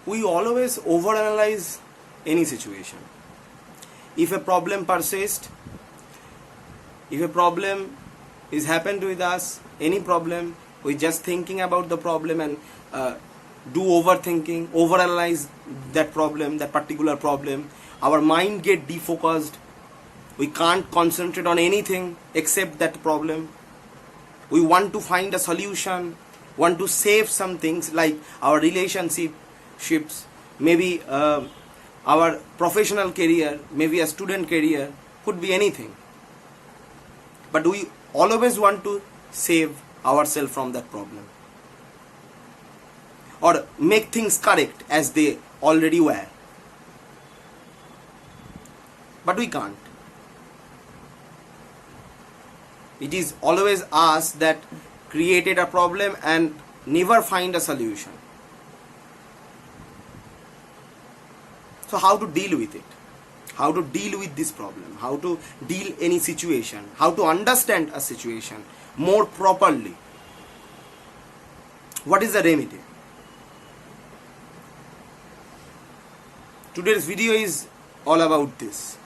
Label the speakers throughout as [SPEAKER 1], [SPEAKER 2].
[SPEAKER 1] We always overanalyze any situation. If a problem persists, if a problem is happened with us, any problem, we just thinking about the problem and do overthinking, overanalyze that problem, that particular problem. Our mind get defocused. We can't concentrate on anything except that problem. We want to find a solution, want to save some things like our relationships, maybe our professional career, maybe a student career, could be anything. But we always want to save ourselves from that problem or make things correct as they already were. But we can't. It is always us that created a problem and never find a solution. So how to deal with it? How to deal with this problem? How to deal any situation? How to understand a situation more properly? What is the remedy? Today's video is all about this.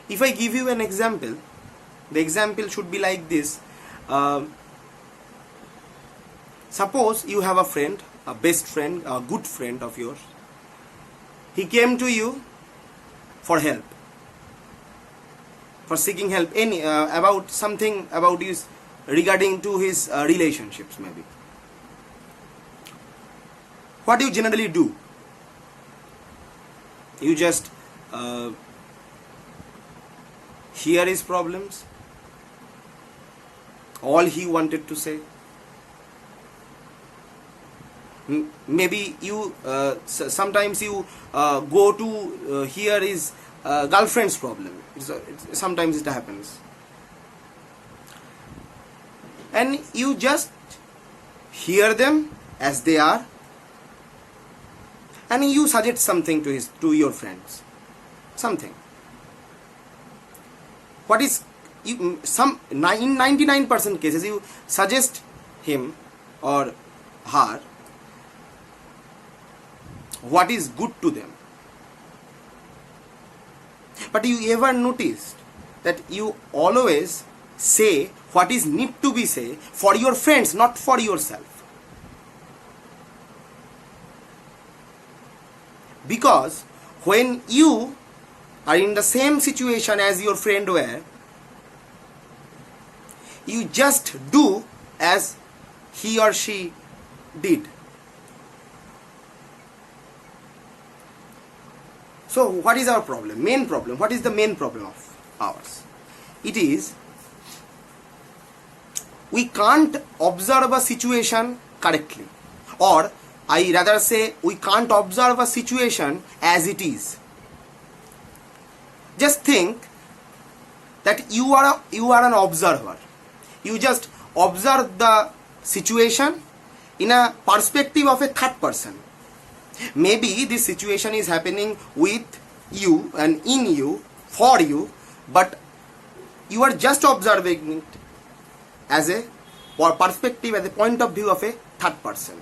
[SPEAKER 1] If I give you an example, the example should be like this. Suppose you have a friend, a best friend, a good friend of yours. He came to you for help, for seeking help about something about his regarding to his relationships maybe. What do you generally do? You just hear his problems, all he wanted to say. Maybe you sometimes you go to hear his girlfriend's problem. Sometimes it happens, and you just hear them as they are, and you suggest something to your friends, something. What is in 99% cases you suggest him or her what is good to them. But you ever noticed that you always say what is need to be said for your friends, not for yourself? Because when you are in the same situation as your friend were, you just do as he or she did. So what is our problem? Main problem. What is the main problem of ours? It is we can't observe a situation correctly, or I rather say we can't observe a situation as it is. Just think that you are an observer. You just observe the situation in a perspective of a third person. Maybe this situation is happening with you and in you, for you, but you are just observing it as a perspective, as a point of view of a third person.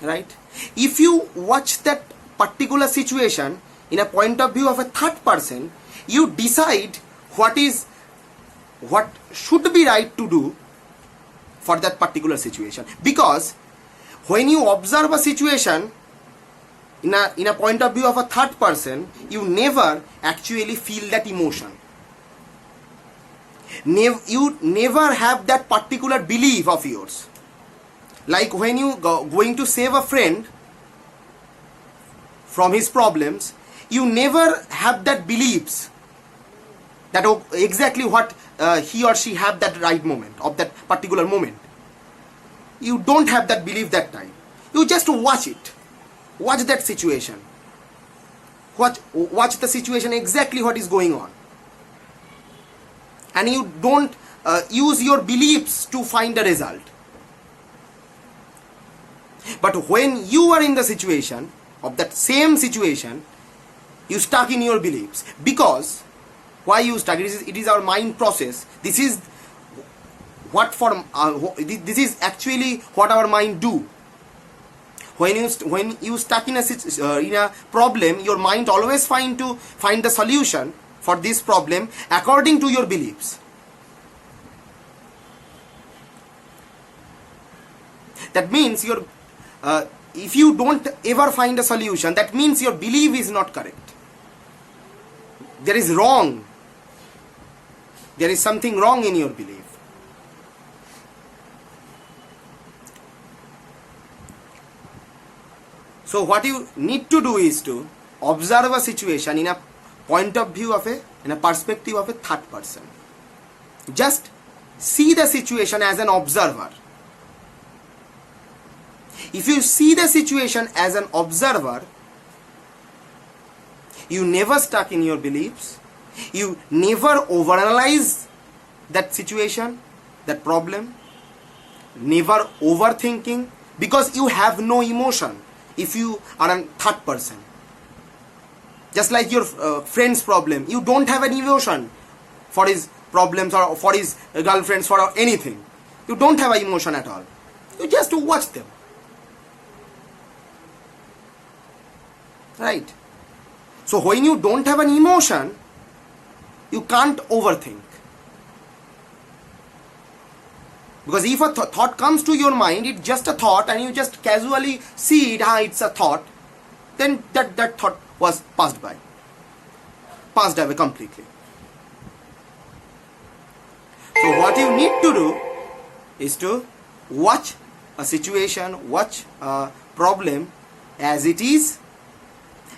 [SPEAKER 1] Right? If you watch that particular situation in a point of view of a third person, you decide what should be right to do for that particular situation. Because when you observe a situation in a point of view of a third person, you never actually feel that emotion. You never have that particular belief of yours. Like when you going to save a friend from his problems, you never have that beliefs that exactly what he or she have that right moment of that particular moment. You don't have that belief that time. You just watch it. Watch that situation. Watch the situation exactly what is going on. And you don't use your beliefs to find a result. But when you are in the situation of that same situation, you stuck in your beliefs. Because why you stuck? It is our mind process. This is this is actually what our mind do. When you stuck in a problem, your mind always find the solution for this problem according to your beliefs. That means if you don't ever find a solution, that means your belief is not correct. There is wrong. There is something wrong in your belief. So what you need to do is to observe a situation in a point of view in a perspective of a third person. Just see the situation as an observer. If you see the situation as an observer, you never stuck in your beliefs. You never overanalyze that situation, that problem. Never overthinking, because you have no emotion if you are a third person. Just like your friend's problem, you don't have an emotion for his problems or for his girlfriends, for anything. You don't have an emotion at all. You just watch them. Right? So when you don't have an emotion, you can't overthink. Because if a thought comes to your mind, it's just a thought, and you just casually see it, it's a thought, then that thought was passed away completely. So what you need to do is to watch a situation, watch a problem as it is.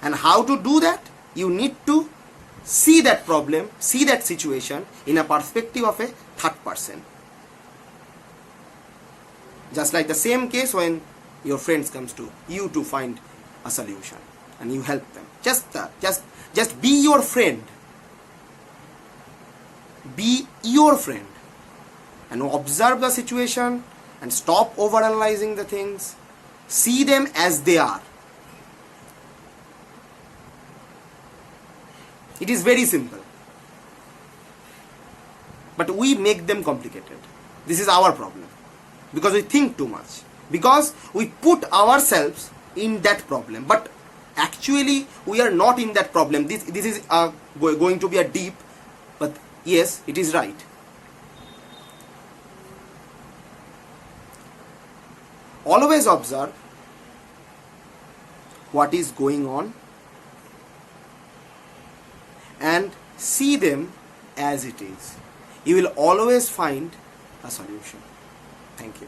[SPEAKER 1] And how to do that? You need to see that problem, see that situation in a perspective of a third person. Just like the same case when your friends comes to you to find a solution and you help them. Just be your friend. Be your friend and observe the situation and stop overanalyzing the things. See them as they are. It is very simple. But we make them complicated. This is our problem. Because we think too much. Because we put ourselves in that problem. But actually we are not in that problem. This is going to be a deep, but yes, it is right. Always observe what is going on and see them as it is. You will always find a solution. Thank you.